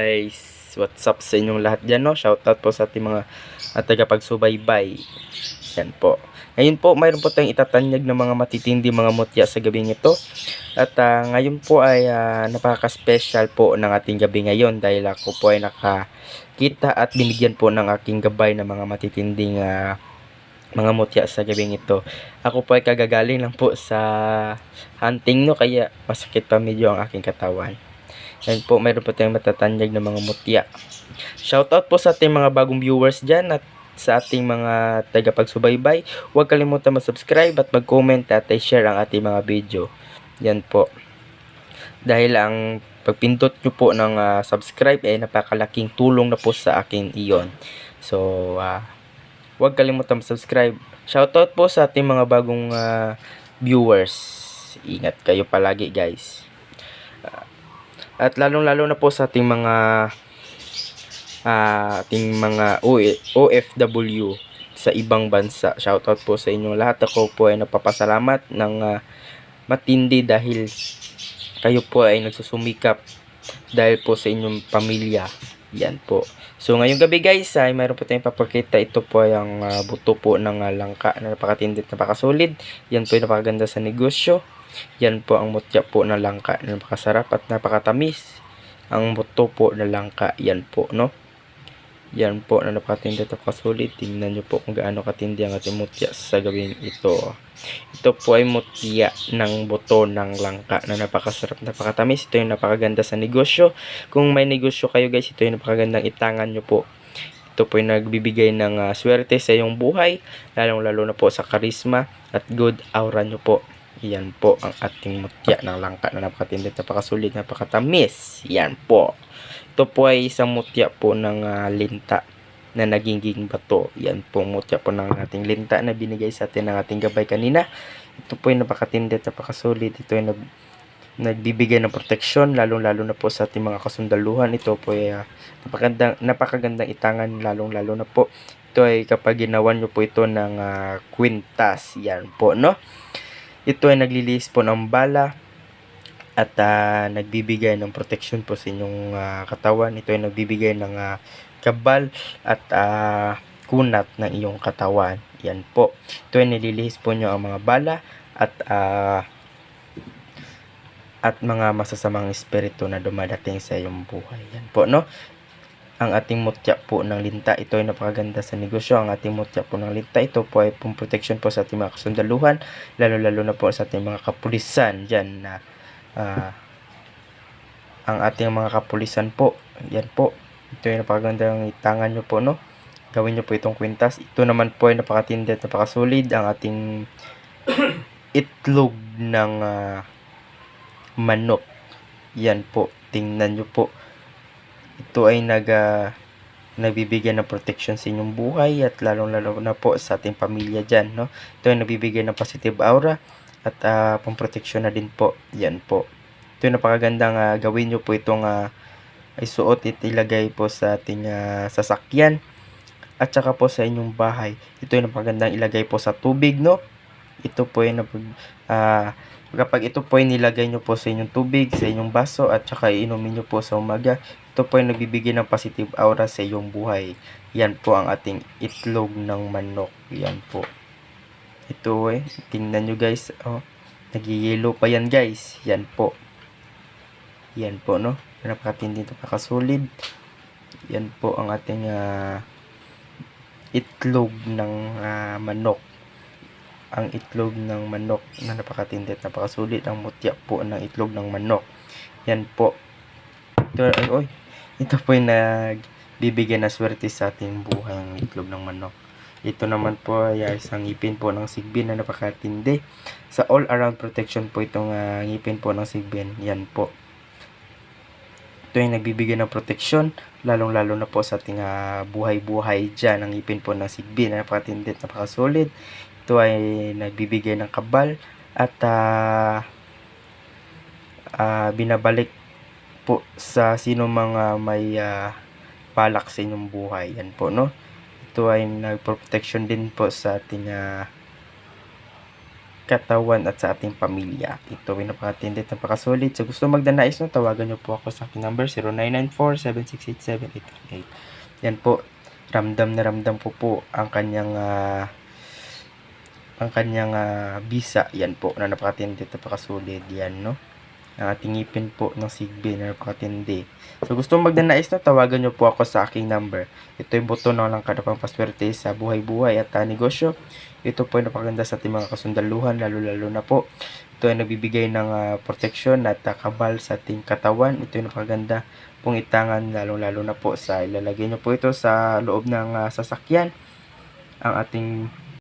guys, what's up sa inyong lahat dyan, no? Shoutout po sa ating mga tagapagsubaybay. Yan po. Ngayon po, mayroon po tayong itatanyag ng mga matitindi mga mutya sa gabing ito. At ngayon po ay napaka-special po ng ating gabi ngayon dahil ako po ay nakakita at binigyan po ng aking gabay ng mga matitinding mga mutya sa gabing ito. Ako po ay kagagaling lang po sa hunting, no? Kaya masakit pa medyo ang aking katawan. Yan po, mayroon po tayong matatanyag na mga mutya. Shoutout po sa ating mga bagong viewers dyan at sa ating mga tagapagsubaybay. Huwag kalimutan mag-subscribe at mag-comment at i-share ang ating mga video. Yan po. Dahil ang pagpindot nyo po ng subscribe ay napakalaking tulong na po sa akin iyon. So, huwag kalimutan mag-subscribe. Shoutout po sa ating mga bagong viewers. Ingat kayo palagi, guys. At lalong-lalo na po sa ating mga OFW sa ibang bansa. Shoutout po sa inyong lahat. Ako po ay napapasalamat ng matindi dahil kayo po ay nagsusumikap dahil po sa inyong pamilya. Yan po. So ngayong gabi guys ay mayroon po tayong papakita. Ito po ay ang buto po ng langka na napakatindi at napakasolid. Yan po ay napakaganda sa negosyo. Yan po ang mutya po na langka na napakasarap at napakatamis. Ang buto po na langka, yan po, no? Yan po na napakatindi at napakasolid. Tingnan nyo po kung gaano katindi ang ating mutya sa gawin ito. Ito po ay mutya ng buto ng langka na napakasarap, napakatamis. Ito yung napakaganda sa negosyo. Kung may negosyo kayo guys, ito yung napakagandang itangan nyo po. Ito po yung nagbibigay ng swerte sa iyong buhay, lalong-lalo na po sa karisma at good aura nyo po. Yan po ang ating mutya ng langka na napakatindi, napakasulit, napakatamis. Yan po. Ito po ay isang mutya po ng linta na naging bato. Yan po mutya po ng ating linta na binigay sa atin ng ating gabay kanina. Ito po ay napakatindi, napakasulit. Ito ay nagbibigay ng proteksyon, lalong-lalo na po sa ating mga kasundaluhan. Ito po ay napakagandang itangan, lalong-lalo na po. Ito ay kapag ginawa nyo po ito ng kwintas. Yan po, no? Ito ay naglilinis po ng bala at nagbibigay ng protection po sa inyong katawan. Ito ay nagbibigay ng kabal at kunat ng iyong katawan. Yan po. Ito ay nililihis po nyo ang mga bala at mga masasamang espiritu na dumadating sa iyong buhay. Yan po, no? Ang ating mutya po ng linta, ito ay napakaganda sa negosyo. Ang ating mutya po ng linta, ito po ay protection po sa ating mga kasundaluhan, lalo-lalo na po sa ating mga kapulisan dyan na ang ating mga kapulisan po. Yan po. Ito ay napakagandang itangan nyo po, no? Gawin nyo po itong kwintas. Ito naman po ay napakatindi at napakasolid. Ang ating itlog ng manok. Yan po. Tingnan nyo po. Ito ay nagbibigay ng protection sa inyong buhay at lalong-lalo na po sa ating pamilya dyan, no? Ito ay nagbibigay ng positive aura at pang-protection na din po. Yan po. Ito ay napakagandang gawin nyo po itong isuot at ilagay po sa ating sasakyan at saka po sa inyong bahay. Ito ay napakagandang ilagay po sa tubig, no? Ito po ay kapag ito po ay nilagay nyo po sa inyong tubig, sa inyong baso at saka iinumin nyo po sa umaga, ito po ay nagbibigay ng positive aura sa iyong buhay. Yan po ang ating itlog ng manok. Yan po. Ito eh, tingnan nyo guys. Oh, nagiyelo pa yan guys. Yan po. Yan po, no? Napakatindi, napakasolid. Yan po ang ating itlog ng manok. Ang itlog ng manok na napakatindi at napakasulit. Ang mutya po ng itlog ng manok. Yan po. Ito po ay nagbibigay na swerte sa ating buhay ang itlog ng manok. Ito naman po ay isang ngipin po ng sigbin na napakatindi. Sa all around protection po itong ngipin po ng sigbin. Yan po. Ito ay nagbibigay ng proteksyon, lalong-lalo na po sa ating buhay-buhay dyan. Ang ngipin po ng sigbin na napakatindi at napakasolid. Ito ay nagbibigay ng kabal at binabalik po sa sino mga may balak sa inyong buhay. Yan po, no? Ito ay nagprotection din po sa ating katawan at sa ating pamilya. Ito ay napakatindi at napakasulit. So gusto magdanais no, tawagan niyo po ako sa aking number 0994-768-7838. Yan po, ramdam na ramdam ko po ang kanyang bisa. Yan po, na napakatindi at napakasulit. Yan no, ang ating ngipin po ng Sigby na napakatindi. So gusto magdanais no, tawagan niyo po ako sa aking number. Ito yung buto ng langkad na pampaswerte sa buhay-buhay at negosyo. Ito po ay napakaganda sa ating mga kasundaluhan, lalo-lalo na po. Ito ay nagbibigay ng proteksyon at kabal sa ating katawan. Ito ay napakaganda pong itangan, lalo-lalo na po sa ilalagay nyo po ito sa loob ng sasakyan. Ang ating